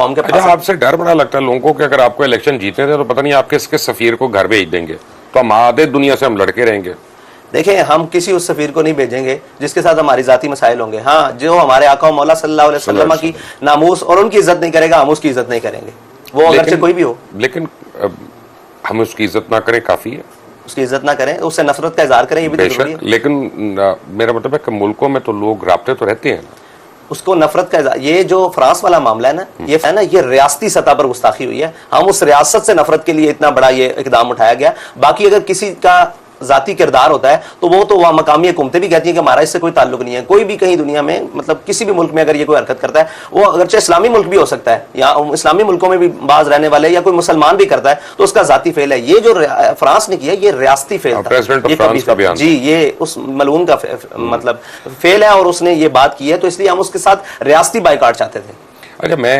कौम के अच्छा, आपसे डर बड़ा लगता है लोगों को कि अगर आपको इलेक्शन जीतने थे तो पता नहीं आप किसके सफीर को घर भेज देंगे, तो हम आधे दुनिया से हम लड़के रहेंगे। देखें, हम किसी उस सफीर को नहीं भेजेंगे जिसके साथ हमारी जाती मसाइल होंगे। हाँ, जो हमारे आका मौला सल्लल्लाहु अलैहि वसल्लम की नामूस और उनकी इज्जत नहीं करेगा, हम उसकी इज्जत नहीं करेंगे, वो अगर से कोई भी हो। लेकिन हम उसकी इज्जत ना करें काफी है, उसकी इज्जत ना करें, उससे नफरत का इजहार करें, ये भी तो जरूरी है। लेकिन मेरा मतलब है कि मुल्कों में तो लोग राब्ते तो रहते हैं, उसको नफरत का ये जो फ्रांस वाला मामला है ना, ये रियासती सतह पर गुस्ताखी हुई है। हम उस रियासत से नफरत के लिए इतना बड़ा ये इकदाम उठाया गया। बाकी अगर किसी का जाती किरदार होता है तो वो तो वहाँ मकामी हुकूमतें भी कहती हैं कि हमारा इससे कोई ताल्लुक नहीं है। कोई भी कहीं दुनिया में, मतलब किसी भी मुल्क में अगर ये कोई हरकत करता है, वो अगरचे इस्लामी मुल्क भी हो सकता है या इस्लामी मुल्कों में भी बाज रहने वाले या कोई मुसलमान भी करता है, तो उसका जाती फेल है। ये जो फ्रांस ने किया ये रियासती फेल था जी, ये उस मलून का मतलब फेल है और उसने ये बात की है, तो इसलिए हम उसके साथ रियासती बाइकाट चाहते थे। अच्छा, मैं